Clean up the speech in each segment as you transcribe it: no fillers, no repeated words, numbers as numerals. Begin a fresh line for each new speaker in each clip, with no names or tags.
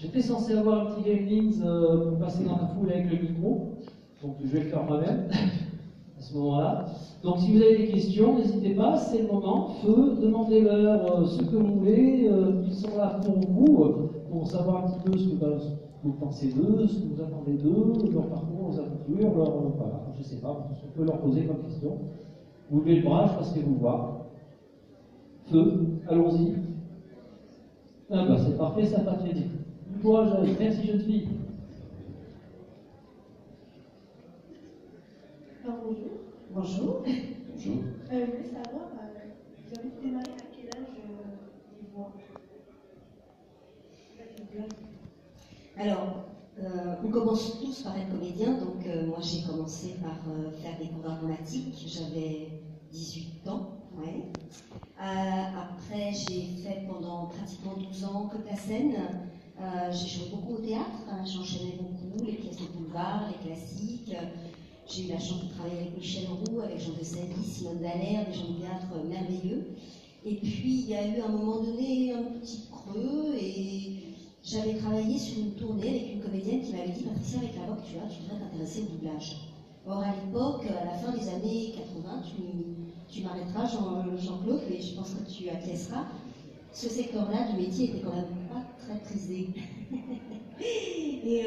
J'étais censé avoir un petit gaming pour passer dans la foule avec le micro, donc je vais le faire moi-même à ce moment-là. Donc si vous avez des questions, n'hésitez pas, c'est le moment. Feu, demandez-leur ce que vous voulez, ils sont là pour vous, pour savoir un petit peu ce que vous pensez d'eux, ce que vous attendez d'eux, leur parcours, leurs aventures, voilà, je sais pas, ce qu'on peut leur poser comme question. Vous levez le bras, je passerai vous voir. Feu, allons-y. Ah bah c'est parfait, ça va très bien. Courage, merci jeune fille.
Alors, bonjour. Bonjour.
Bonjour.
Je voulais savoir, vous avez démarré à quel âge les voix?
Alors, on commence tous par être comédien, donc moi j'ai commencé par faire des cours dramatiques, j'avais 18 ans, ouais. Après j'ai fait pendant pratiquement 12 ans que la scène, j'ai joué beaucoup au théâtre, hein, j'enchaînais beaucoup, les pièces de boulevard, les classiques, j'ai eu la chance de travailler avec Michel Roux, avec Jean de Sailly, Simone Dallaire, des gens de théâtre merveilleux, et puis il y a eu à un moment donné un petit creux, et j'avais travaillé sur une tournée avec une comédienne qui m'avait dit « Patricia, avec la voix que tu as, tu devrais t'intéresser au doublage ». Or, à l'époque, à la fin des années 80, tu m'arrêteras, Jean-Claude, et je pense que tu acquiesceras, ce secteur-là du métier était quand même pas très prisé. Et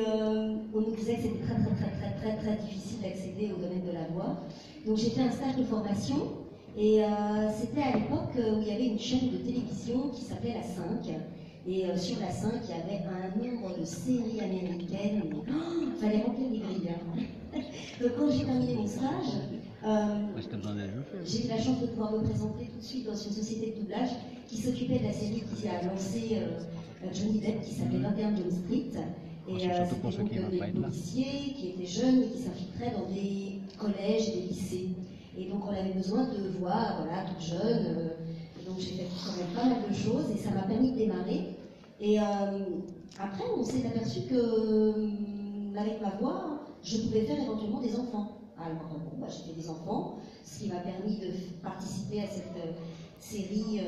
on nous disait que c'était très difficile d'accéder au domaine de la voix. Donc j'ai fait un stage de formation, et c'était à l'époque où il y avait une chaîne de télévision qui s'appelait La 5. Et sur la 5, il y avait un nombre de séries américaines. Il fallait remplir les grilles. Hein. Donc quand j'ai terminé mon stage, j'ai eu la chance de pouvoir me présenter tout de suite dans une société de doublage qui s'occupait de la série qui a lancé Johnny Depp, qui s'appelait 21 Jump Street. Et c'était donc des policiers qui étaient jeunes et qui s'infiltraient dans des collèges et des lycées. Et donc on avait besoin de voix, voilà, toutes jeunes. Donc j'ai fait quand même pas mal de choses et ça m'a permis de démarrer. Et après, on s'est aperçu que avec ma voix, je pouvais faire éventuellement des enfants. Alors bon, bah, j'ai fait des enfants, ce qui m'a permis de participer à cette série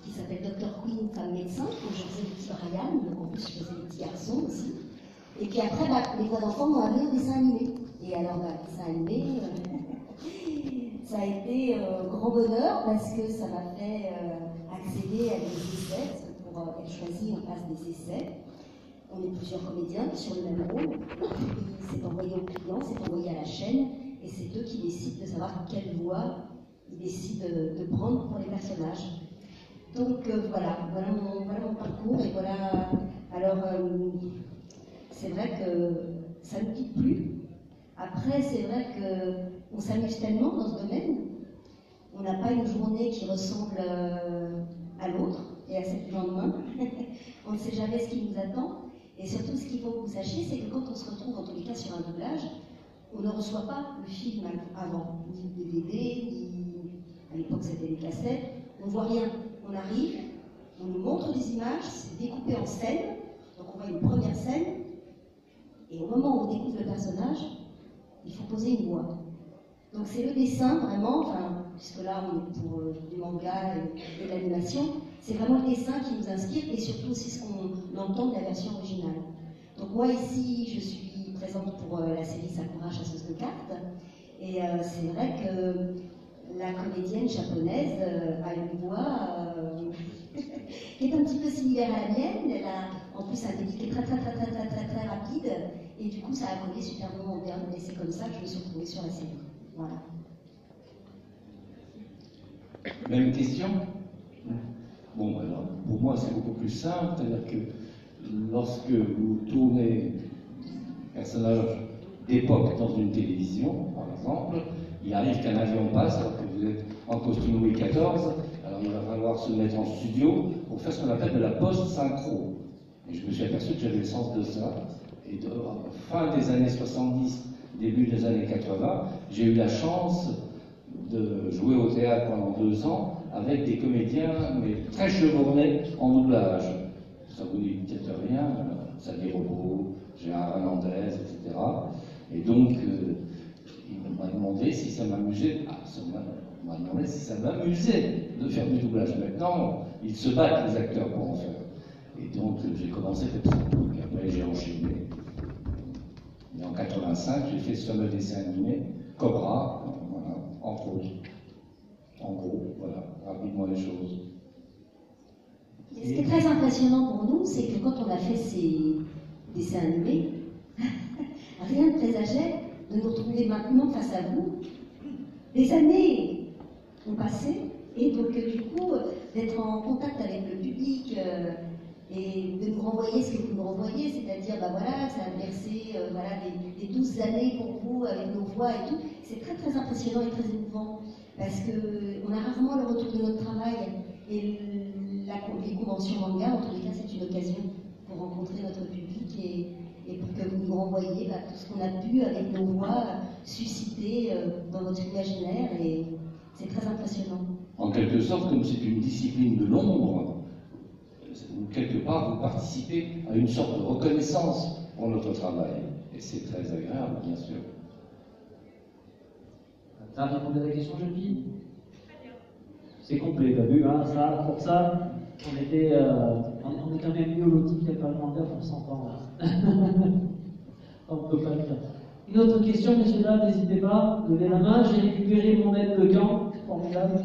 qui s'appelle Dr Queen, femme médecin, où je faisais des petits Brian, donc en plus je faisais des petits garçons aussi. Et puis après, bah, les voix d'enfants m'ont amené au dessin animé. Et alors, bah, le dessin animé, ça a été grand bonheur parce que ça m'a fait accéder à des essais. Pour être choisi, on passe des essais. On est plusieurs comédiens sur le même rôle. C'est envoyé au client, c'est envoyé à la chaîne, et c'est eux qui décident de savoir quelle voix ils décident de prendre pour les personnages. Donc voilà mon parcours, et voilà. Alors, c'est vrai que ça ne quitte plus. Après, c'est vrai qu'on s'amuse tellement dans ce domaine. On n'a pas une journée qui ressemble à l'autre et à celle du lendemain. On ne sait jamais ce qui nous attend. Et surtout, ce qu'il faut que vous sachiez, c'est que quand on se retrouve, en tous les cas, sur un doublage, on ne reçoit pas le film avant, ni le DVD, ni à l'époque c'était les cassettes. On ne voit rien. On arrive, on nous montre des images, c'est découpé en scènes. Donc on voit une première scène, et au moment où on découvre le personnage, il faut poser une voix. Donc c'est le dessin vraiment, enfin, puisque là on est pour du manga et de l'animation, c'est vraiment le dessin qui nous inspire, et surtout aussi ce qu'on entend de la version originale. Donc moi ici, je suis présente pour la série Sakura, chasseuse de cartes, et c'est vrai que la comédienne japonaise a une voix qui est un petit peu similaire à la mienne. Elle a en plus un débit qui est très rapide, et du coup ça a collé superbement bien, et c'est comme ça que je me suis retrouvée sur la série. Voilà.
Même question? Bon, alors, pour moi c'est beaucoup plus simple, c'est-à-dire que lorsque vous tournez un personnage d'époque dans une télévision, par exemple, il arrive qu'un avion passe alors que vous êtes en costume Louis XIV, alors il va falloir se mettre en studio pour faire ce qu'on appelle de la post-synchro. Et je me suis aperçu que j'avais le sens de ça. Et fin des années 70, début des années 80, j'ai eu la chance de jouer au théâtre pendant 2 ans avec des comédiens mais très chevronnés en doublage. Ça vous dit peut-être rien, Xavier Robot, Gérard Hernandez, etc. Et donc, il m'a demandé si ça m'amusait. Il m'a demandé si ça m'amusait de faire du doublage. Maintenant, ils se battent, les acteurs, pour en faire. Et donc, j'ai commencé comme ça. Donc, 5, j'ai fait ce fameux dessin animé, Cobra, voilà, entre autres. En gros, voilà, rapidement les choses.
Et ce qui est très impressionnant pour nous, c'est que quand on a fait ces dessins animés, rien ne présageait de nous retrouver maintenant face à vous. Des années ont passé, et donc du coup, d'être en contact avec le public et de nous renvoyer ce que vous nous renvoyez, c'est-à-dire, bah voilà, ça a versé voilà, des 12 années pour vous avec nos voix et tout, c'est très très impressionnant et très émouvant, parce qu'on a rarement le retour de notre travail, et les conventions manga, en tous les cas, c'est une occasion pour rencontrer notre public et pour que vous nous renvoyiez bah, tout ce qu'on a pu, avec nos voix, susciter dans votre imaginaire, et c'est très impressionnant.
En quelque sorte, comme c'est une discipline de l'ombre, quelque part, vous participez à une sorte de reconnaissance pour notre travail. Et c'est très agréable, bien sûr.
Ça a répondu à la question, jeune fille? C'est complet, t'as vu, hein, ça, pour ça, on est quand même mieux lotis qu'il n'y a pas le manga pour 100 ans. On ne peut pas le faire. Une autre question, messieurs, dames, n'hésitez pas, levez la main, j'ai récupéré mon aide de camp, formidable.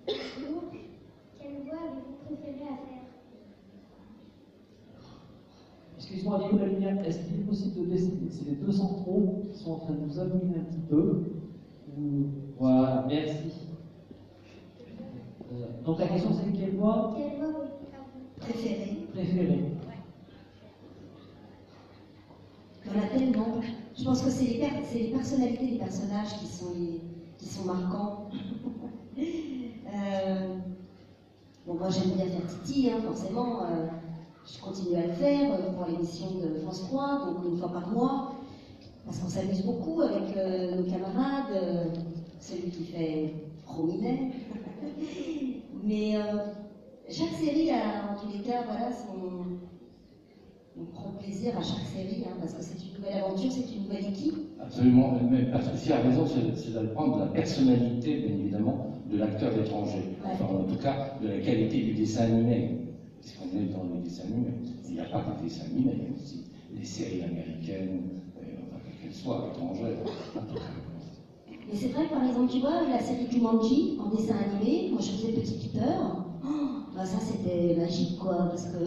Quelle voix avez-vous préféré à faire?
Excuse-moi, Nico la lumière, est-ce qu'il est possible de baisser? C'est les deux centraux qui sont en train de nous abîmer un petit peu. Voilà, merci. Donc la question c'est quelle voix
Quelle voix vous
Préférée.
préférée?
Il y en a tellement. Je pense que c'est les personnalités des personnages qui sont marquants. Bon, moi j'aime bien faire Titi, hein, forcément. Je continue à le faire pour l'émission de France 3, donc une fois par mois, parce qu'on s'amuse beaucoup avec nos camarades, celui qui fait Rominet. Mais chaque série a, en tous les cas, voilà, on prend plaisir à chaque série, hein, parce que c'est une nouvelle aventure, c'est une nouvelle équipe.
Absolument, mais parce que si a raison, c'est d'apprendre la personnalité, bien évidemment, de l'acteur étranger. Enfin, en tout cas, de la qualité du dessin animé. Parce qu'on est dans le dessin animé. Il n'y a pas que des dessins animés, il y a aussi les séries américaines, enfin, qu'elles soient étrangères.
Mais c'est vrai, par exemple, tu vois, la série Jumanji en dessin animé, moi je faisais Petit Peter, bah ça c'était magique quoi, parce que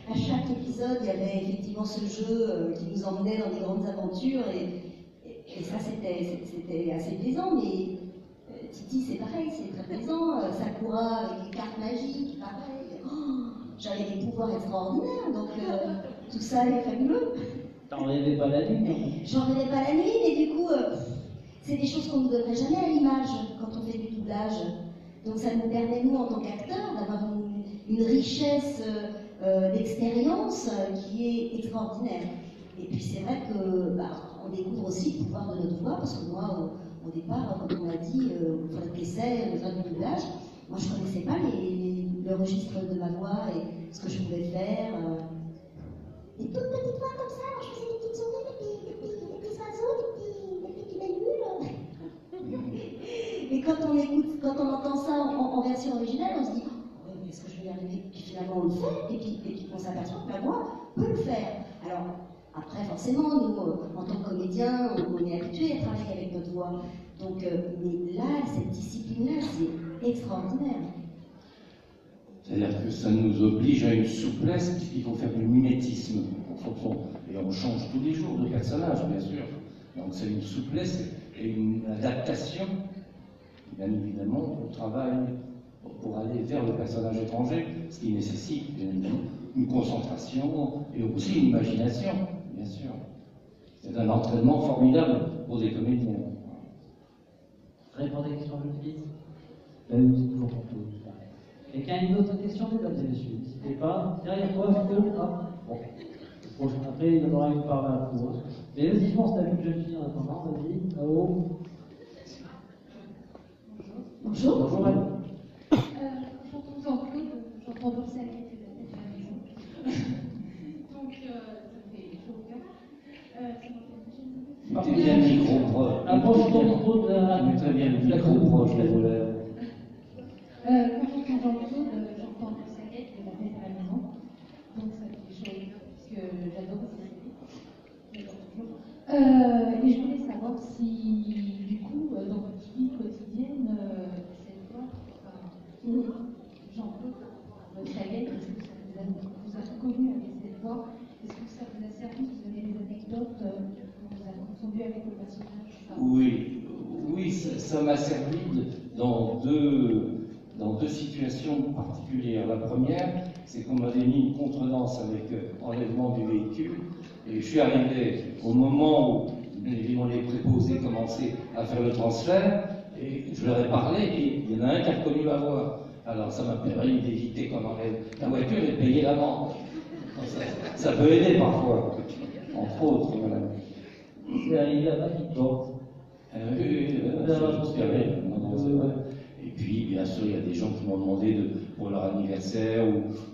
à chaque épisode il y avait effectivement ce jeu qui nous emmenait dans des grandes aventures, et ça c'était assez plaisant, mais Titi c'est pareil, c'est très plaisant, Sakura avec les cartes magiques, pareil, j'avais des pouvoirs extraordinaires, donc tout ça est fabuleux.
T'en rêvais pas la nuit, non?
J'en rêvais pas la nuit, mais du coup, c'est des choses qu'on ne donnerait jamais à l'image quand on fait du doublage. Donc ça nous permet, nous, en tant qu'acteurs, d'avoir une richesse d'expérience qui est extraordinaire. Et puis c'est vrai que on découvre aussi le pouvoir de notre voix, parce que moi, au départ, comme on m'a dit, Frédéric Pesset, le faire du doublage, moi je ne connaissais pas le registre de ma voix et ce que je pouvais faire. Des toutes petites voix comme ça, je faisais des petites souris, des petits oiseaux, des petits libellules. Et quand on entend ça en version originale, on se dit oh, mais est-ce que je vais y arriver? Puis finalement on le fait, et puis on s'aperçoit que la voix peut le faire. Alors après forcément, nous en tant que comédiens, on est habitués à travailler avec notre voix. Donc, mais là, cette discipline-là, c'est extraordinaire.
C'est-à-dire que ça nous oblige à une souplesse, puisqu'il faut faire du mimétisme en fonction. Et on change tous les jours de personnage, bien sûr. Donc c'est une souplesse et une adaptation, bien évidemment, au travail pour aller vers le personnage étranger, ce qui nécessite bien évidemment une concentration et aussi une imagination, bien sûr. C'est un entraînement formidable pour des comédiens.
Répondez à la question, jeune fille? Ben oui, c'est toujours pour tout. Quelqu'un a une autre question, mesdames et messieurs? N'hésitez pas. Derrière toi, Vito. Ah, bon. Après, il y en aura une par là. Mais vas-y, fonce, t'as vu une jeune fille en attendant, vas-y, là-haut.
Bonjour.
Bonjour, elle.
J'entends Jean-Claude, j'entends Borsalette d'être à la maison. Donc, ça fait chaud au cœur.
Mettez bien le micro proche.
Approche ton micro de la.
Mettez bien le micro proche de vos lèvres.
Quand j'entends Jean-Claude, j'entends Borsalette de la fête à la maison. Donc, ça fait chaud au cœur, puisque j'adore cette série. Et je voulais savoir si, du coup, dans votre vie quotidienne, cette voix, Jean-Claude, votre aïeul, est-ce que ça vous a reconnu avec cette voix? Est-ce que ça vous a servi? Vous avez des anecdotes que vous avez confondues avec le personnage?
Oui, ça m'a servi dans deux situations particulières. La première, c'est qu'on m'avait mis une contredanse avec enlèvement du véhicule, et je suis arrivé au moment où les préposés commençaient à faire le transfert, et je leur ai parlé, et il y en a un qui a reconnu ma voix. Alors ça m'a permis d'éviter qu'on enlève la voiture et de payer l'amende. Ça peut aider parfois, entre autres. Voilà.
C'est arrivé là-bas qui porte.
Oui, c'est vrai. Et puis, bien sûr, il y a des gens qui m'ont demandé pour leur anniversaire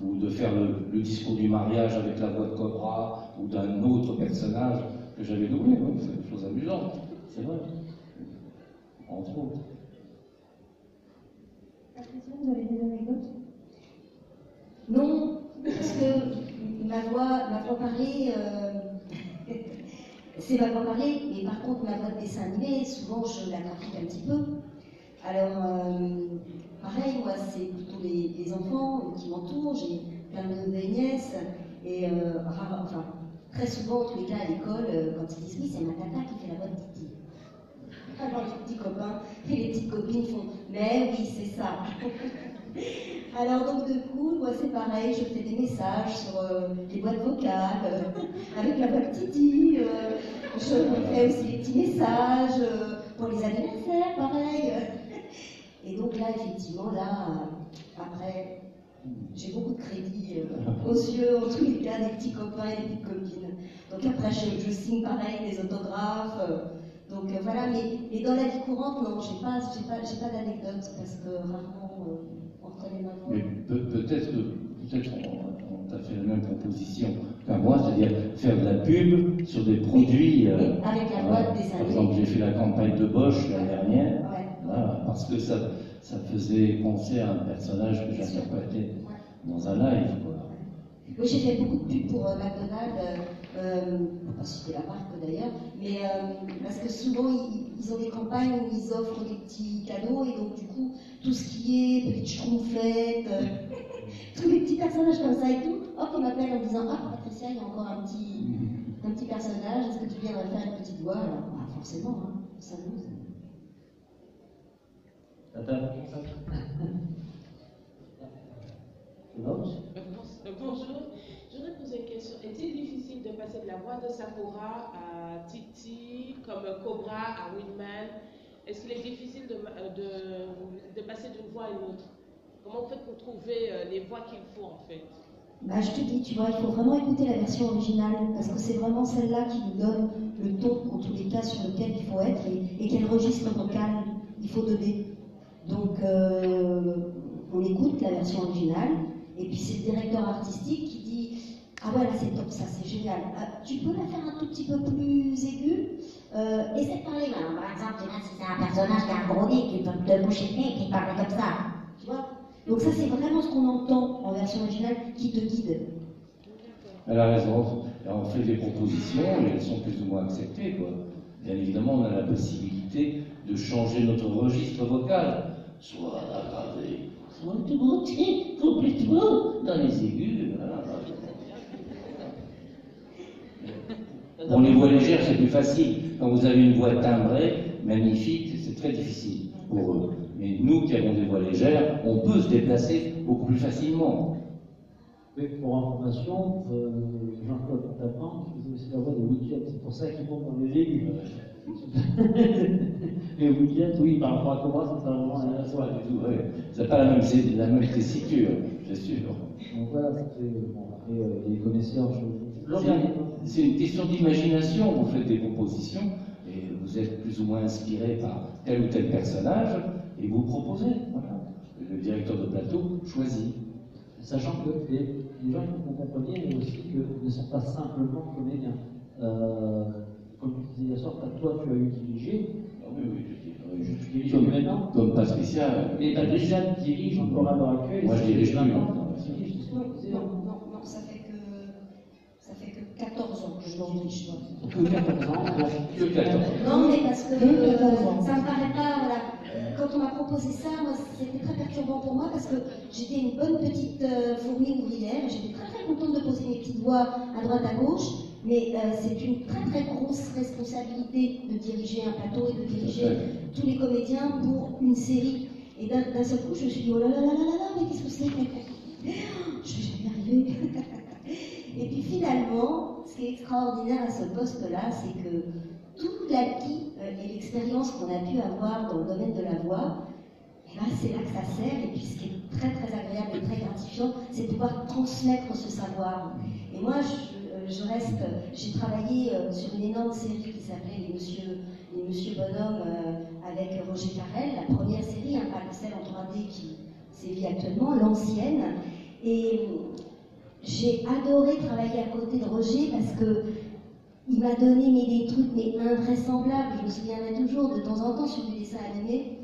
ou de faire le discours du mariage avec la voix de Cobra ou d'un autre personnage que j'avais doublé. Ouais, c'est une chose amusante, c'est vrai. Entre autres.
Patricia, vous avez des anecdotes?
Non, parce que ma voix parlée, c'est ma voix parlée, mais par contre ma voix de dessin animé, souvent je la trafique un petit peu. Alors, pareil, moi c'est plutôt les enfants qui m'entourent, j'ai plein de neveux et nièces, et très souvent, en tous les cas à l'école, quand ils disent oui, c'est ma tata qui fait la voix de Titi. Alors les petits copains et les petites copines font mais oui, c'est ça. Alors donc du coup, moi c'est pareil, je fais des messages sur les boîtes vocales avec la voix de Titi. Je fais aussi des petits messages pour les anniversaires, pareil. Et donc là, effectivement, après, j'ai beaucoup de crédit aux yeux, en tous les cas, des petits copains et des petites copines. Donc après, je signe pareil des autographes. Donc voilà, mais dans la vie courante, non, j'ai pas d'anecdote parce que rarement on connaît ma voix.
Mais peut-être on t'a fait la même proposition qu'à moi, c'est-à-dire faire de la pub sur des produits.
Avec la boîte des années.
Par exemple, j'ai fait la campagne de Bosch l'année dernière,
Ouais.
Voilà, parce que ça faisait penser à un personnage que j'interprétais dans un live. Quoi.
Oui, j'ai fait beaucoup de pubs pour McDonald's, pour pas citer la marque d'ailleurs, mais parce que souvent ils ont des campagnes où ils offrent des petits cadeaux et donc du coup tout ce qui est petites schtroumpfettes, tous les petits personnages comme ça et tout, hop ils m'appellent en disant ah Patricia il y a encore un petit personnage, est-ce que tu viendrais faire une petite voix? Alors forcément, hein, ça nous.
Bonjour, je voudrais poser une question. Est-il difficile de passer de la voix de Sakura à Titi, comme Cobra à Wingman? Est-ce qu'il est difficile de passer d'une voix à une autre? Comment vous faites pour trouver les voix qu'il faut en fait?
Bah, je te dis, tu vois, il faut vraiment écouter la version originale, parce que c'est vraiment celle-là qui nous donne le ton, en tous les cas, sur lequel il faut être, et quel registre vocal il faut donner. Donc, on écoute la version originale, et puis c'est le directeur artistique qui dit « Ah ouais, là c'est top, ça c'est génial. Tu peux la faire un tout petit peu plus aiguë essaie de parler maintenant. Par exemple, si c'est un personnage qui a un gros nez, qui peut te boucher le nez, qui parle comme ça. Tu vois? Donc ça c'est vraiment ce qu'on entend en version originale qui te guide. »
Elle a raison. On fait des propositions et elles sont plus ou moins acceptées. Quoi. Bien évidemment, on a la possibilité de changer notre registre vocal, soit aggravé, soit de monter complètement dans les aigus. Voilà. Pour les voix légères, c'est plus facile. Quand vous avez une voix timbrée, magnifique, c'est très difficile pour eux. Mais nous qui avons des voix légères, on peut se déplacer beaucoup plus facilement.
Mais pour information, Jean-Claude Tappan faisait aussi la voix de Woodjet, c'est pour ça qu'il monte dans les aigus. Mais Woodjet, oui, par rapport à Cobra, ça sera vraiment la même voix.
Du tout, ouais. C'est pas la même tessiture, c'est sûr.
Donc voilà, après, les connaisseurs,
c'est une question d'imagination, vous faites des propositions, et vous êtes plus ou moins inspiré par tel ou tel personnage, et vous proposez. Voilà. Le directeur de plateau choisit.
Sachant que les gens qui vont comprendre, mais aussi que ne sont pas simplement comédiens. Comme tu disais hier soir, toi tu as eu dirigé.
Oui,
je dirige maintenant.
Comme Patricia.
Et Patricia dirige encore à l'heure actuelle.
Moi je dirige plus.
Non, ça fait que 14 ans que je
aujourd'hui, je pense.
Que 14 ans, donc.
Que 14 ans.
Non, mais parce que
Que 14 ans.
ça me paraît pas. Voilà. Quand on m'a proposé ça, moi, c'était très perturbant pour moi parce que j'étais une bonne petite fourmi ouvrière. J'étais très très contente de poser mes petites voix à droite à gauche. Mais c'est une très très grosse responsabilité de diriger un plateau et de diriger tous les comédiens pour une série. Et d'un seul coup, je me suis dit, oh là là là là là, mais qu'est-ce que c'est? Je vais jamais y arriver. Et puis finalement, ce qui est extraordinaire à ce poste-là, c'est que tout l'acquis et l'expérience qu'on a pu avoir dans le domaine de la voix, eh ben, c'est là que ça sert. Et puis ce qui est très très agréable et très gratifiant, c'est de pouvoir transmettre ce savoir. Et moi, j'ai travaillé sur une énorme série qui s'appelait Les Monsieur Bonhomme avec Roger Carrel, la première série, hein, pas celle en 3D qui sévit actuellement, l'ancienne. Et j'ai adoré travailler à côté de Roger parce que il m'a donné des trucs invraisemblables. Je me souviendrai toujours, de temps en temps, sur des dessins animés,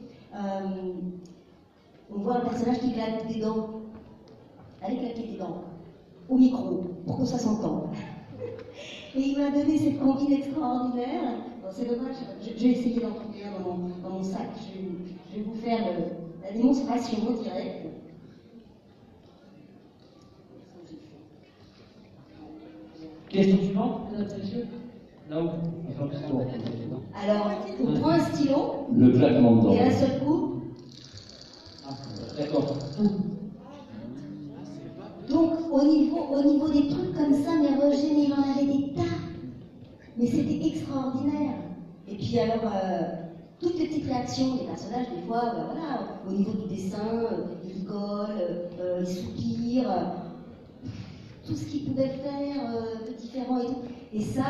on voit un personnage qui claque des dents. Allez claquer des dents au micro, pour que ça s'entende. Et il m'a donné cette combine extraordinaire. Bon, c'est dommage, je vais essayer d'en trouver un dans mon sac. Je vais vous faire la démonstration en direct.
Question suivante, mesdames et messieurs. Là où on va faire le tour.
Alors, on prend un stylo,
Le claquement de dents.
et d'un seul coup,
Ah, d'accord.
donc au niveau des trucs comme ça, mais Roger, mais il en avait des tas. Mais c'était extraordinaire. Et puis alors, toutes les petites réactions des personnages, des fois, voilà, au niveau du dessin, ils rigolent, ils soupirent, tout ce qu'ils pouvaient faire de différent et tout. Et ça,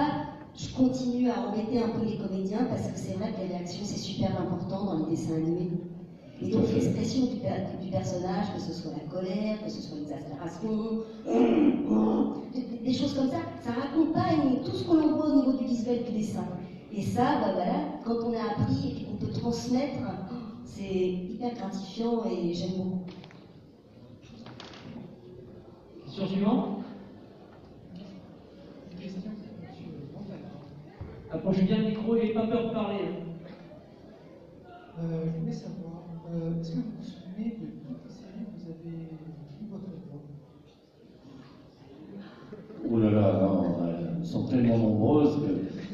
je continue à embêter un peu les comédiens parce que c'est vrai que les réactions, c'est super important dans les dessins animés. Et donc l'expression du personnage, que ce soit la colère, que ce soit l'exaspération, des choses comme ça accompagne tout ce que l'on voit au niveau du visuel du dessin. Et ça, voilà, quand on a appris et qu'on peut transmettre, c'est hyper gratifiant et j'aime beaucoup.
Question suivante. Approchez bien le micro, n'ayez pas peur de parler.
Je voulais savoir, est-ce que vous vous souvenez de toutes les séries que vous avez eu votre voix?
Oh là là, non, elles sont tellement nombreuses que,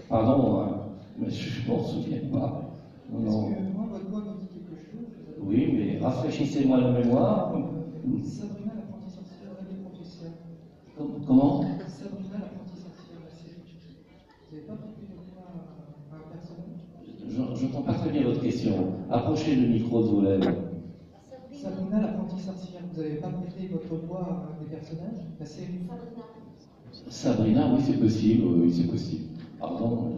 pardon, hein, mais je m'en souviens pas.
Parce
Non.
que moi, votre voix me dit quelque chose.
Oui, mais rafraîchissez-moi la mémoire.
Sabrina l'apprentie sorcière, elle est professeur.
Comment?
Sabrina l'apprentie sorcière, la série. Vous n'avez pas prêté votre voix à un personnage?
Je n'entends pas très bien votre question. Approchez le micro de vos lèvres.
Sabrina l'apprentie sorcière, vous n'avez pas prêté votre voix à un des personnages? La série?
Sabrina, oui, c'est possible, oui, c'est possible. Pardon.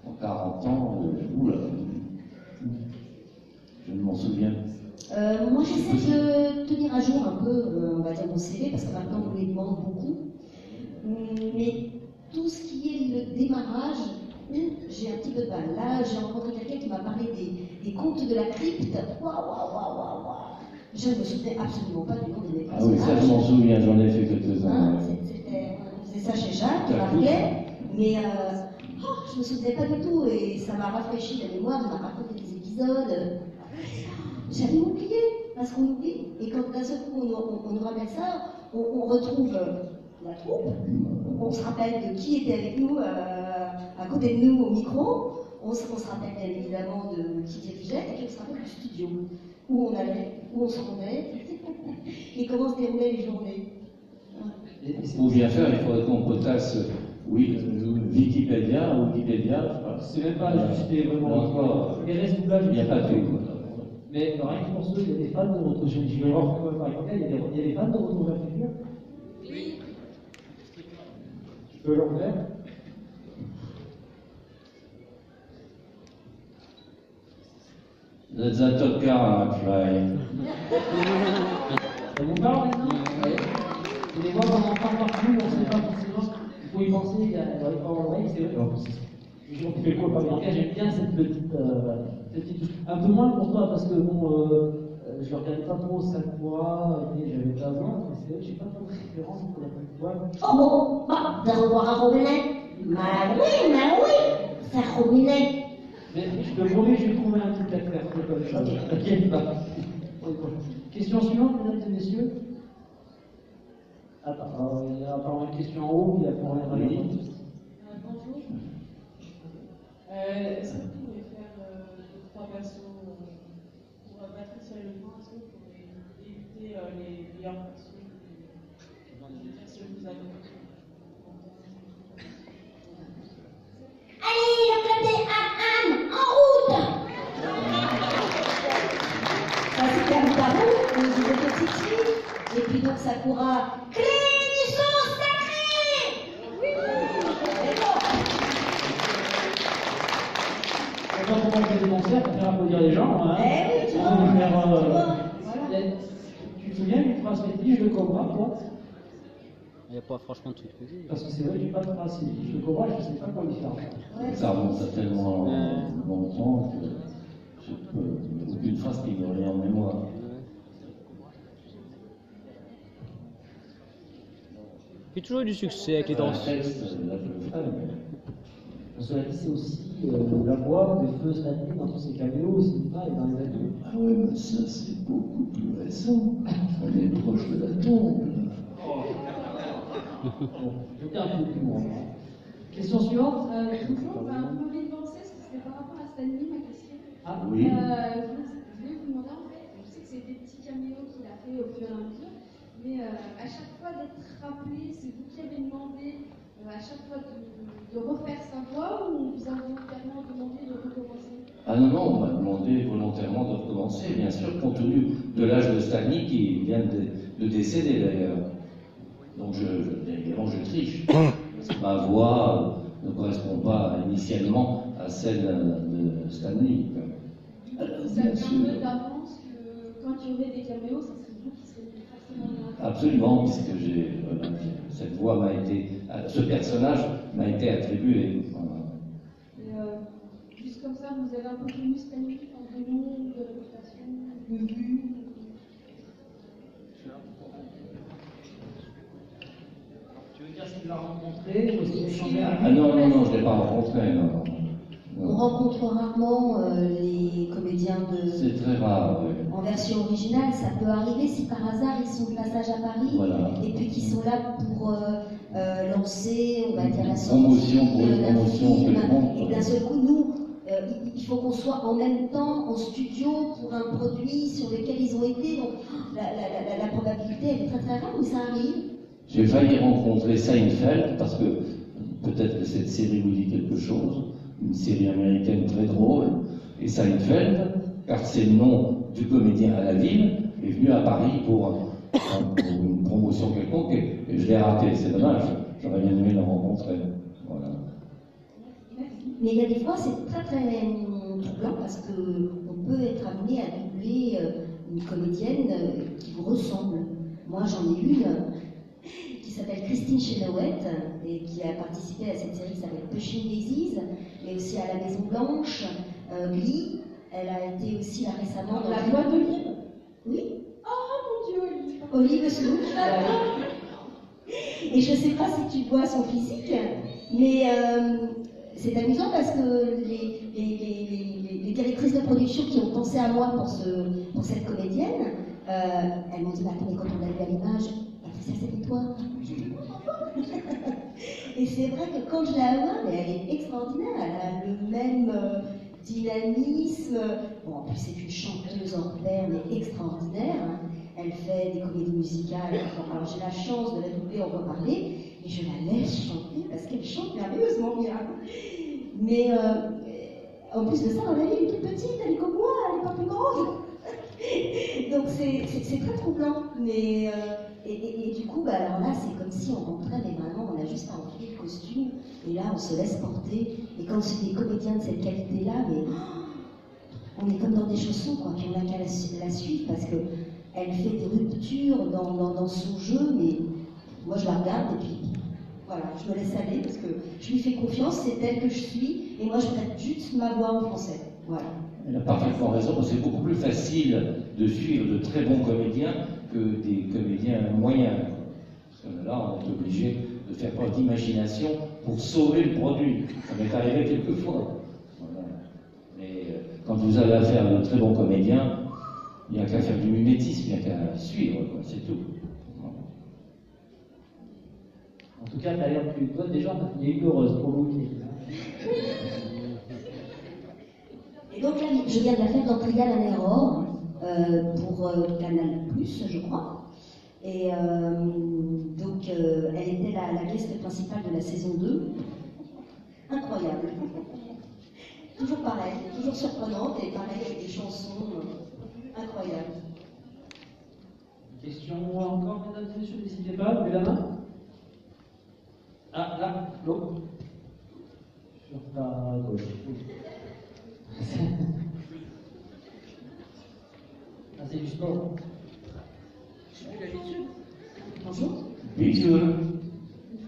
En 40 ans, oula, je ne m'en souviens.
Moi, j'essaie de tenir à jour un peu, on va dire, mon CV, parce que maintenant, on les demande beaucoup. Mais tout ce qui est le démarrage, j'ai un petit peu de mal. Là, j'ai rencontré quelqu'un qui m'a parlé des contes de la crypte. Waouh. Je ne me souvenais absolument pas du nom des personnages.
Ah oui, ça je m'en souviens, j'en ai fait quelques-uns.
Hein, on faisait ça chez Jacques, qui marquait, mais je ne me souvenais pas du tout, et ça m'a rafraîchi la mémoire, de m'a raconté des épisodes. J'avais oublié, parce qu'on oublie, et quand d'un seul coup on nous rappelle ça, on retrouve la troupe, on se rappelle de qui était avec nous à côté de nous au micro, on se rappelle bien évidemment de qui dirigeait, et puis on se rappelle du studio, où on allait, où on se rendait, et comment se déroulaient les journées.
Pour bien faire, il faudrait qu'on potasse, oui, Wikipédia, je sais pas.
C'est même pas ajusté vraiment. Les restes doublage,
Il n'y a pas tout.
Mais rien que pour ceux, il y a des fans de votre chaîne. Je vais voir par exemple, il y a des fans de votre ouverture.
Oui.
Tu peux leur faire.
There's a talker fly.
Ça vous parle maintenant? Oui. C'est des voix qu'on entend partout, on ne sait pas forcément. Il faut y penser, il y a dans l'oreille, c'est vrai. Je ne fais quoi, pas bien. J'aime bien cette petite touche. Un peu moins pour toi, parce que bon, je ne regardais pas trop 5 fois, j'avais 15 ans, mais c'est vrai que je n'ai pas trop de référence pour la petite toi.
Oh, bah, de revoir un robinet. Mais oui, faire robinet.
Mais je te promets, je vais trouver un truc à te faire, c'est pas le choix. T'inquiète pas. Question suivante, mesdames et messieurs. Attends, il y a encore une question en haut, il y a pour rien aller.
Bonjour. Est-ce que vous pouvez faire 3 persos pour Patrice et le est-ce que vous pouvez éviter les meilleurs persos que vous avez?
Allez, le club des Ham en route. Ça c'est comme Tarou, vous êtes petite fille. Et puis donc Sakura, clé du son sacré. Oui. Et bon.
Quand on fait des concerts, pour faire applaudir les gens, hein.
Eh oui, tu vois.
Tu te souviens d'une phrase fétiche de Cobra, toi?
Il n'y a pas franchement de truc fétiche.
Parce que c'est vrai, j'ai pas de phrase fétiche de Cobra, je ne sais pas quoi lui faire.
Ça remonte à tellement longtemps que je peux aucune phrase qui me revient en mémoire.
Il y a toujours eu du succès avec les danses.
Cela dit, c'est aussi la voix de Feu Stanley dans tous ses caméos, c'est pas dans les années.
Ah oui, mais ça c'est beaucoup plus récent. On est proche de la tombe.
C'était un peu plus loin. Question suivante.
Bonjour, vous m'avez pensé, parce que c'était par rapport à Stanley, ma question.
Ah
oui.
Je voulais vous demander, en fait, je sais que c'est des petits caméos qu'il a fait au fur et à mesure, mais à chaque fois d'être rappelé, c'est vous qui avez demandé à chaque fois de refaire sa voix ou on vous a volontairement demandé de recommencer?
Ah non, non, on m'a demandé volontairement de recommencer, bien sûr, compte tenu de l'âge de Stanley qui vient de décéder d'ailleurs. Donc évidemment je triche. Parce que ma voix ne correspond pas initialement à celle de Stanley.
Vous saviez un peu d'avance que quand il y aurait des caméos, ça serait vous qui serez forcément là.
Absolument, puisque cette voix m'a été, ce personnage m'a été attribué.
Et juste comme ça, vous avez un peu connu Stanley en de nom, de réputation, de vue.
Tu veux dire si tu l'as rencontré ou si tu échangé avec lui?
Ah non, non, non, je ne l'ai pas rencontré, non.
On rencontre rarement les comédiens
C'est très rare, oui.
en version originale. Ça peut arriver si par hasard ils sont de passage à Paris
Voilà.
et puis qu'ils sont là pour lancer, on va dire, la
Promotion pour une
d'un
promotion
film.
quelconque.
Et d'un seul coup, nous, il faut qu'on soit en même temps en studio pour un produit sur lequel ils ont été. Donc la probabilité elle est très très rare, mais ça arrive.
J'ai failli rencontrer Seinfeld parce que peut-être que cette série vous dit quelque chose. Une série américaine très drôle, et Seinfeld, car c'est le nom du comédien à la ville, est venu à Paris pour une promotion quelconque, et je l'ai raté, c'est dommage, j'aurais bien aimé le rencontrer. Voilà.
Mais il y a des fois, c'est très très troublant parce qu'on peut être amené à doubler une comédienne qui vous ressemble. Moi, j'en ai une qui s'appelle Christine Chenoweth et qui a participé à cette série qui s'appelle Pushing Daisies, mais aussi à La Maison Blanche, Glee. Elle a été aussi là récemment dans
La voix d'Olive.
Oui.
Oh mon Dieu, Olive.
Olive Slough. Et je ne sais pas si tu vois son physique, mais c'est amusant parce que les directrices de production qui ont pensé à moi pour cette comédienne, elles m'ont dit, attends, mais quand on l'a vu à l'image, ça c'était toi. Et c'est vrai que quand je la vois, mais elle est extraordinaire, elle a le même dynamisme. Bon, en plus c'est une chanteuse hors pair, mais extraordinaire. Elle fait des comédies musicales. Alors j'ai la chance de la doubler, on va parler, et je la laisse chanter parce qu'elle chante merveilleusement bien. Mais en plus de ça, dans la vie, elle est toute petite, elle est comme moi, elle n'est pas plus grande. Donc c'est très troublant. Mais, et du coup, bah, alors là, c'est comme si on rentrait, mais vraiment, on a juste à enfiler le costume, et là, on se laisse porter. Et quand c'est des comédiens de cette qualité-là, mais on est comme dans des chaussons, quoi, puis on n'a qu'à la suivre, parce qu'elle fait des ruptures dans son jeu, mais moi, je la regarde, et puis voilà, je me laisse aller, parce que je lui fais confiance, c'est elle que je suis, et moi, je prête juste ma voix en français. Voilà.
Elle a parfaitement raison, c'est beaucoup plus facile de suivre de très bons comédiens que des comédiens moyens. Parce que là, là, on est obligé de faire preuve d'imagination pour sauver le produit. Ça m'est arrivé quelquefois. Voilà. Mais quand vous avez affaire à de très bons comédiens, il n'y a qu'à faire du mimétisme, il n'y a qu'à suivre, c'est tout. Voilà.
En tout cas, d'ailleurs, tu donnes des gens, il y a une heureuse pour vous.
Et donc là, je viens de la faire dans Trial and Error pour Canal+, je crois. Et donc, elle était la guest principale de la saison 2. Incroyable. Toujours pareil, toujours surprenante et pareil avec des chansons incroyables.
Question encore, mesdames et messieurs, n'hésitez pas, levez la main. Ah, là, l'eau. Sur ta gauche. Ah, c'est du sport.
Bonjour.
Bonjour.
Je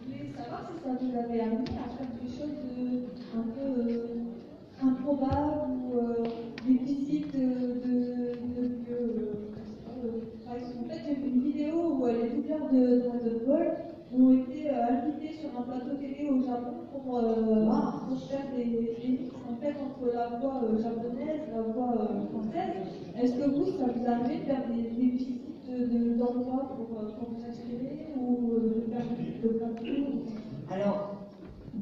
voulais savoir si ça vous avait amené à faire des choses un peu improbables ou des visites de lieux. Par exemple, en fait, j'ai vu une vidéo où les doubleurs de Dragon Ball ont été invités sur un plateau télé au Japon pour faire des mix en fait entre la voix japonaise et la voix française. Est-ce que vous, ça vous arrive de faire des visites d'endroits pour vous inspirer ou de faire de plateau?
Alors,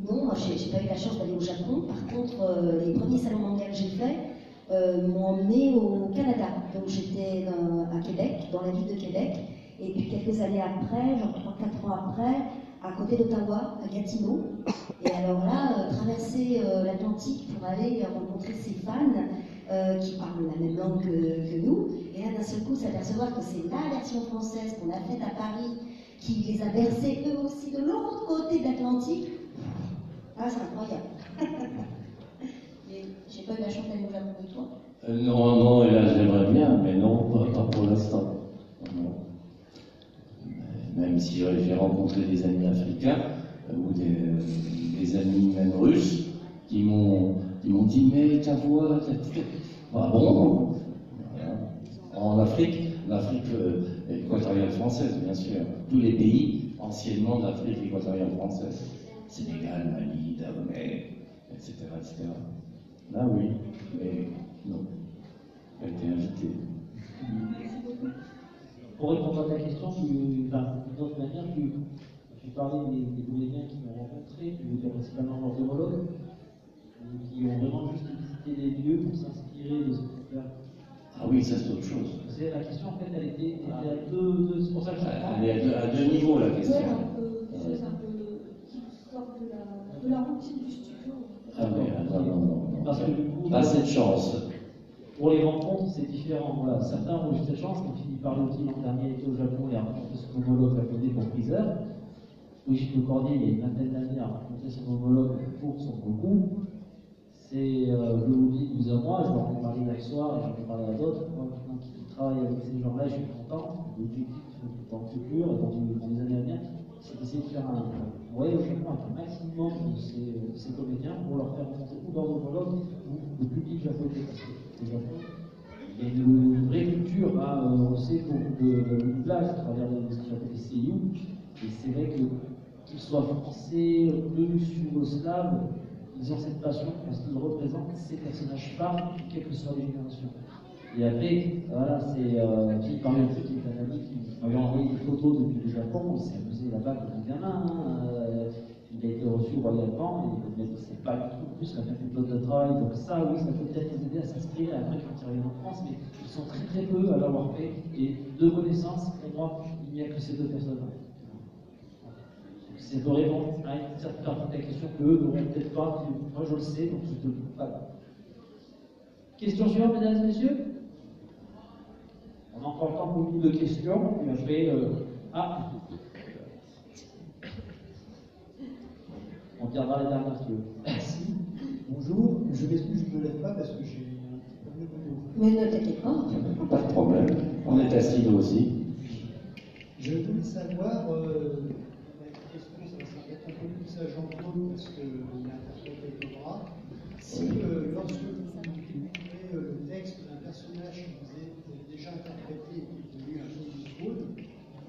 non, moi j'ai pas eu la chance d'aller au Japon. Par contre, les premiers salons mondiaux que j'ai faits m'ont emmené au Canada. Donc j'étais à Québec, dans la ville de Québec. Et puis quelques années après, genre 3-4 ans après, à côté d'Ottawa, à Gatineau. Et alors là, traverser l'Atlantique pour aller rencontrer ces fans qui parlent la même langue que nous. Et là, d'un seul coup, s'apercevoir que c'est la version française qu'on a faite à Paris qui les a bercés eux aussi de l'autre côté de l'Atlantique. Ah, c'est incroyable. Et j'ai pas eu la chance d'aller au Japon de toi.
Non, et là j'aimerais bien, mais non, pas pour l'instant. Non. Même si j'ai rencontré des amis africains ou des amis même russes qui m'ont dit mais ta voix, ah bon. Voilà. En Afrique, l'Afrique équatoriale française, bien sûr, tous les pays anciennement d'Afrique équatoriale française, Sénégal, Mali, Dahomey, etc., etc. Là oui, mais non, elle a été invitée.
Pour répondre à ta question, d'une autre manière, tu parlais des comédiens qui m'ont rencontré, tu veux dire principalement leurs homologues, qui ont vraiment juste visité les lieux pour s'inspirer de ce qu'ils font.
Ah oui, ça c'est autre chose.
La question, en fait, elle était à deux. C'est pour ça que je comprends.
Elle est à deux niveaux, la question.
Ouais, un peu qui sort de la routine du studio.
Ah oui, non.
Parce que du coup,
pas cette chance.
Pour les rencontres, c'est différent. Voilà. Certains ont eu cette chance. Quand il parlait aussi l'an dernier, il était au Japon et a rencontré son homologue japonais pour Freezer. Brigitte Lecordier, il y a une vingtaine d'années, a rencontré son homologue pour son Goku. C'est, je vous le dis, 12 mois, je leur en ai parlé hier soir et j'en ai parlé à d'autres. Moi, maintenant qui travaille avec ces gens-là, je suis content. L'objectif dans le futur et dans les années à venir, c'est d'essayer de faire un voyage au Japon avec un maximum de ces comédiens pour leur faire rencontrer ou leurs homologues ou le public japonais. Parce que le Japon, il y a une vraie culture, on sait, pour le doublage à travers ce qu'on appelle les seiyuu. Et c'est vrai qu'ils soient français, russes, yougoslaves, ils ont cette passion parce qu'ils représentent ces personnages phares, quelles que soient les générations. Et après, voilà, c'est qui parlait un truc qui est un ami qui m'avait envoyé des photos depuis le Japon, il s'est amusé là-bas comme un gamin. Il a été reçu royalement, mais c'est pas du tout plus la même méthode de travail. Donc ça, oui, ça peut peut-être les aider à s'inspirer après quand ils reviennent en France, mais ils sont très très peu à l'avoir fait. Et de connaissances, pour moi, il n'y a que ces deux personnes-là. C'est de répondre à une certaine partie de la question qu'eux n'auront peut-être pas. Moi, je le sais, donc je te le dis pas. Question suivante, mesdames et messieurs. On a encore le temps pour beaucoup de questions. Et après, on regardera les dernières questions.
Merci. Bonjour. Je m'excuse, je ne me lève pas parce que j'ai un petit problème au dos.
Mais ne t'inquiète pas.
Pas de problème. On est assis nous aussi.
Je voulais savoir, la question, ça va s'arrêter un peu plus à Jean-Claude parce qu'il a interprété Cobra. Si lorsque vous écrivez le texte d'un personnage que vous avez déjà interprété et qui est devenu un peu du rôle,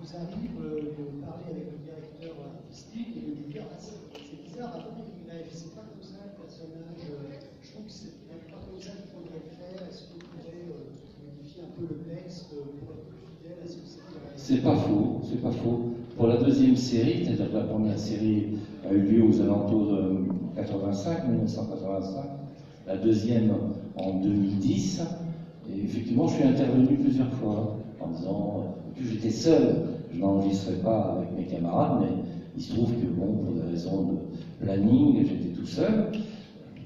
vous arrive de parler avec le directeur
C'est pas faux, c'est pas faux. Pour la deuxième série, c'est-à-dire que la première série a eu lieu aux alentours de 1985, la deuxième en 2010, et effectivement je suis intervenu plusieurs fois en disant que j'étais seul, je n'enregistrais pas avec mes camarades, mais il se trouve que bon, pour des raisons de planning, j'étais tout seul,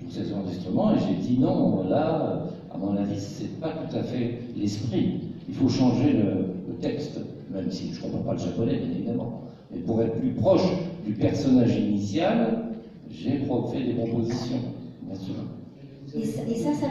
tous ces enregistrements, et j'ai dit non, là, à mon avis, c'est pas tout à fait l'esprit, il faut changer le texte, même si je ne comprends pas le japonais, bien évidemment. Mais pour être plus proche du personnage initial, j'ai fait des propositions, bien sûr.
Et ça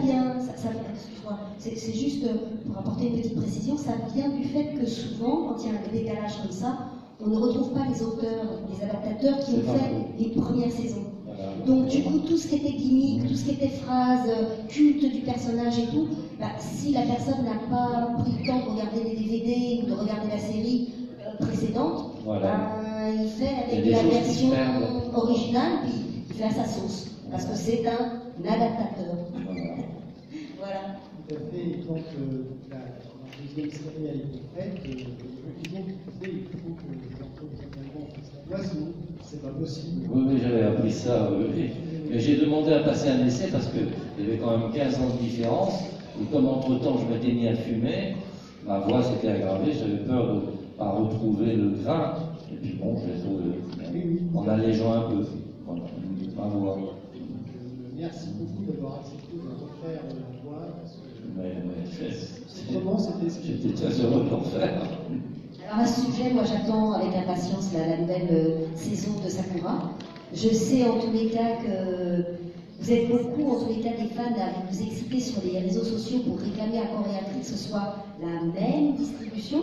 vient, excuse-moi, c'est juste pour apporter une petite précision, ça vient du fait que souvent, quand il y a un décalage comme ça, on ne retrouve pas les auteurs, les adaptateurs qui ont fait les premières saisons. Voilà. Donc du coup, tout ce qui était gimmick, tout ce qui était phrase, culte du personnage et tout, bah, si la personne n'a pas pris le temps de regarder les DVD ou de regarder la série précédente, voilà. Il fait avec la version originale, puis il fait à sa sauce, parce que c'est un adaptateur. Voilà.
Tout à fait, et donc la deuxième série a été faite, il faut que les entreprises fassent la loi, sinon c'est pas possible.
Oui, j'avais appris ça, oui. Mais j'ai demandé à passer un essai parce qu'il y avait quand même 15 ans de différence, et comme entre-temps je m'étais mis à fumer, ma voix s'était aggravée, j'avais peur de ne pas retrouver le grain, et puis bon, je l'ai trouvé en allégeant un peu. Voilà, ma voix.
Merci beaucoup d'avoir accepté de refaire la voix.
J'étais très heureux de le refaire.
Alors à ce sujet, moi j'attends avec impatience la nouvelle saison de Sakura. Je sais en tous les cas que vous êtes beaucoup, en tous les cas des fans, à vous exciter sur les réseaux sociaux pour réclamer à corps et à cri que ce soit la même distribution.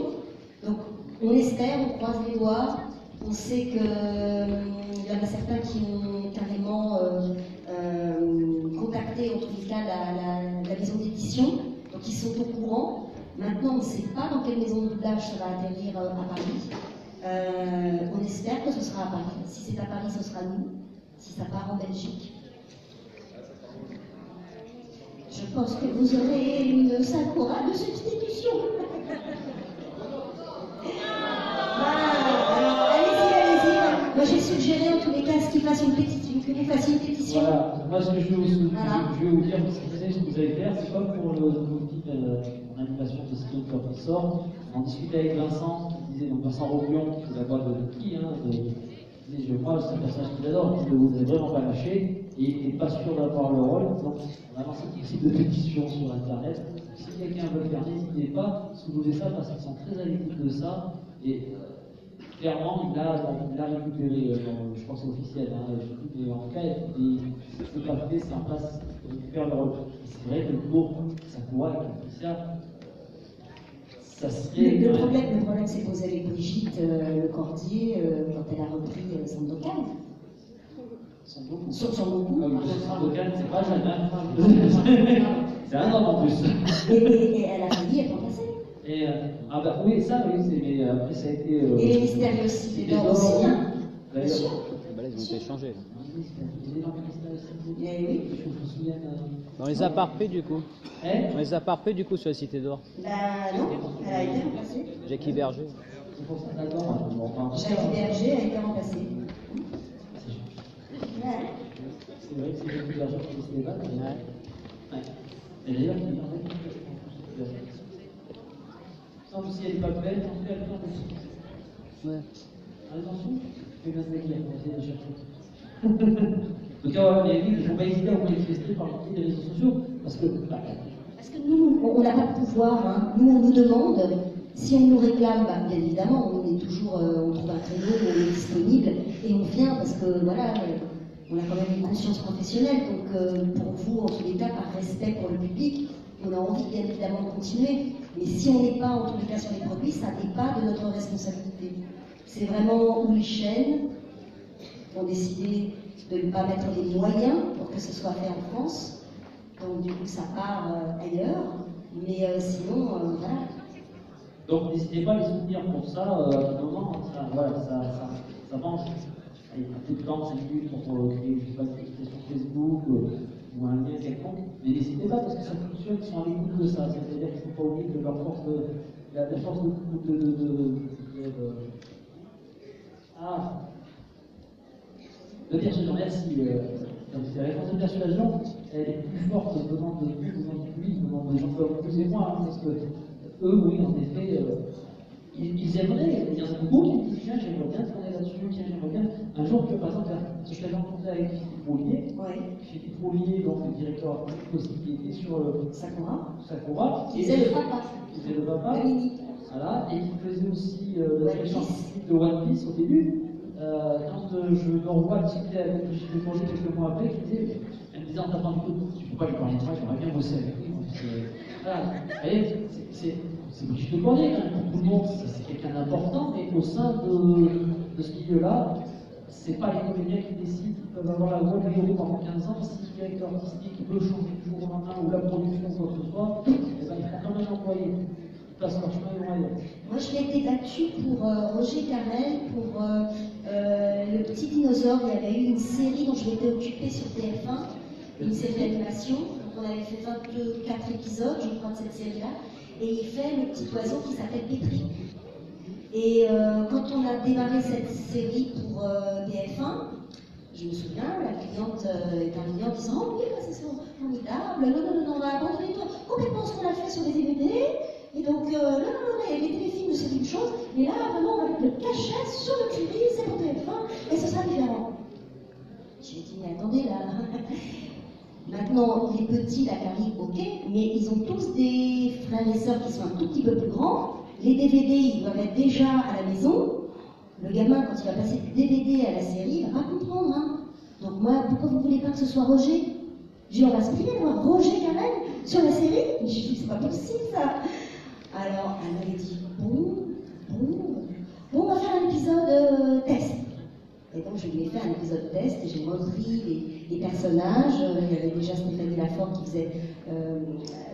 Donc on espère, on croise les doigts. On sait qu'il y en a certains qui ont carrément contacté en tous les cas la maison d'édition, donc ils sont au courant. Maintenant, on ne sait pas dans quelle maison de doublage ça va atterrir à Paris. On espère que ce sera à Paris. Si c'est à Paris, ce sera nous. Si ça part en Belgique. Je pense que vous aurez une Sakura de substitution. Moi j'ai suggéré en tous les cas que vous fassiez une pétition.
Voilà, moi ce que je vais vous dire, ce que vous allez faire, c'est comme pour le mon animation de ce qui sort, on discutait avec Vincent, qui disait, donc Vincent Robion, qui est la voix de qui, disait, moi c'est un personnage qu'il adore, que vous n'avez vraiment pas lâché, et il n'est pas sûr d'avoir le rôle, donc on a lancé un type de pétition sur internet. Si quelqu'un veut le faire, n'hésitez pas, sous-doser ça, parce qu'ils sont très à l'écoute de ça, et clairement, il a récupéré, je pense officiel, mais en tout cas, c'est pas fait, c'est en place, il récupère le rôle. C'est vrai que pour Sakura et Patricia, ça serait.
Le problème s'est posé avec Brigitte Le Cordier quand elle a repris Sandokan. Sandokan,
c'est pas jeune, c'est un homme en plus.
Et elle a failli être remplacée.
Ah bah oui, ça, oui, mais après ça a été.
Et les mystérieux aussi, les dents aussi, hein. Bien sûr.
Bah là, ils ont été changés.
Oui.
On les a pas repris du coup. On les a pas repris du coup sur la Cité d'Or.
Bah non, elle a été remplacée.
Jackie Berger.
Jackie Berger a été remplacée.
C'est vrai que c'est Jackie Berger qui se débat. Ouais. Et d'ailleurs, il semble si elle n'est pas belle, en tout cas, elle est pas belle.
Ouais.
Attention, je vais mettre qui a essayé de chercher. Donc, il ne faut pas hésiter à vous manifester par les réseaux sociaux, parce que
nous, on n'a pas de pouvoir. Hein. Nous, on nous demande, si on nous réclame, bah, bien évidemment, on est toujours, on trouve un créneau, on est disponible, et on vient parce que, voilà, on a quand même une conscience professionnelle, donc pour vous, en tous les cas, par respect pour le public, on a envie, bien évidemment, de continuer. Mais si on n'est pas, en tous les cas, sur les produits, ça n'est pas de notre responsabilité. C'est vraiment où les chaînes ont décidé de ne pas mettre les moyens pour que ce soit fait en France. Donc du coup ça part ailleurs, mais sinon voilà.
Donc n'hésitez pas à les soutenir pour ça, à un moment, ça mange. Il y a peu de temps, 5 minutes pour créer, je sais pas, une publication Facebook ou un lien quelconque, mais n'hésitez pas parce que ça fonctionne, ils sont à l'écoute de ça, c'est-à-dire qu'il ne faut pas oublier que leur force de Ah, de persuasion, merci. Donc, la réponse de persuasion, elle est plus forte venant de vous, venant du public, venant des gens comme vous et moi, hein, parce que eux, oui, en effet, ils aimeraient. Il y en a beaucoup qui me disent tiens, j'aimerais bien tourner là-dessus, tiens, j'aimerais bien. Un jour, par exemple, je t'avais rencontré avec Philippe Roulier. Philippe Roulier, donc le directeur artistique aussi, qui était sur Sakura.
Qui faisait le papa.
Qui faisait le papa. Voilà, et qui faisait aussi la direction artistique de One Piece au début. Quand je me revois discuter avec le chef de projet quelques mois après, elle me disait en tapant du coup, tu peux pas lui parler de travail, j'aimerais bien bosser avec lui. Voilà, vous voyez, c'est le chef de projet, hein, pour tout le monde, c'est quelqu'un d'important, mais au sein de ce milieu-là, c'est pas les comédiens qui décident, ils peuvent avoir la voix de Léo pendant 15 ans, si le directeur artistique veut changer du jour au lendemain, ou la production, quoi que ce soit, eh ben, il faut quand même l'employer. Parce que
moi, je m'étais battue pour Roger Carrel, pour le petit dinosaure. Il y avait eu une série dont je m'étais occupée sur TF1, une série d'animation. Donc, on avait fait 24 épisodes, je crois, de cette série-là. Et il fait le petit oiseau qui s'appelle Pétri. Et quand on a démarré cette série pour TF1, je me souviens, la cliente est arrivée en disant oh oui, c'est formidable, non, on va abandonner complètement ce qu'on a fait sur les DVD. Et donc, non, les téléfilms, c'est une chose, mais là, vraiment, on va mettre le cachet sur le crédit, c'est pour TF1, et ce sera différent. J'ai dit, mais attendez, là. Maintenant, les petits, la Carrie, ok, mais ils ont tous des frères et sœurs qui sont un tout petit peu plus grands. Les DVD, ils doivent être déjà à la maison. Le gamin, quand il va passer du DVD à la série, il va pas comprendre. Hein. Donc, moi, pourquoi vous voulez pas que ce soit Roger? J'ai dit, on va se prier, moi, Roger Carrel, sur la série? J'ai dit, c'est pas possible, ça. Alors, elle m'avait dit, bon, on va faire un épisode test. Et donc, je lui ai fait un épisode test et j'ai repris les personnages. Il y avait déjà Stéphanie Lafort qui faisait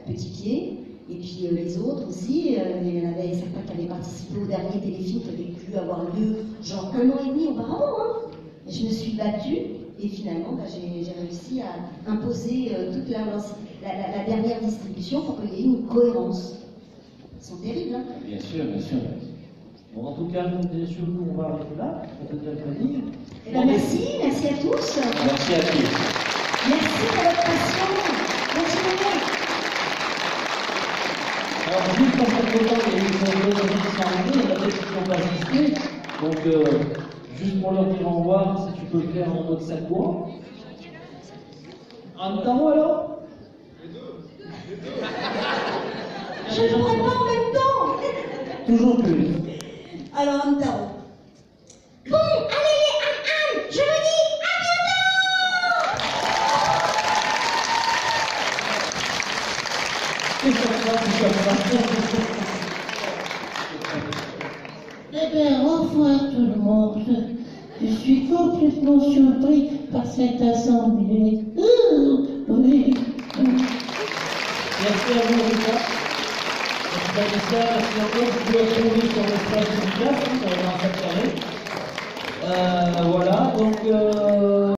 Petit Pied, et puis les autres aussi. Il y en avait certains qui avaient participé au dernier téléfilm qui avait pu avoir lieu genre 1 an et demi auparavant. Hein. Et je me suis battue et finalement, j'ai réussi à imposer toute la dernière distribution pour qu'il y ait une cohérence. Ils sont terribles, hein?
Bien sûr, bien sûr.
Bon, en tout cas, bien sûr, nous, on va arrêter là, pour te dire le planning.
Eh bien, merci à tous.
Merci à tous.
Merci pour votre patience. Merci beaucoup.
Alors, juste pour cette fois, il y a eu deux amis qui sont arrivés, il y en a peut-être qui n'ont pas assisté. Donc, juste pour leur dire au revoir, si tu peux le faire en mode Sakura. En même temps, alors?
Je ne pourrais pas en même temps.
Toujours plus.
Alors, en même temps. Bon, allez les je vous dis à
bientôt. Eh bien, au revoir tout le monde. Je suis complètement surpris par cette assemblée. Oui.
Merci à vous, Rita. Merci à vous. Vous pouvez retrouver sur l'espace de classe, ça va être un carré. Voilà, donc...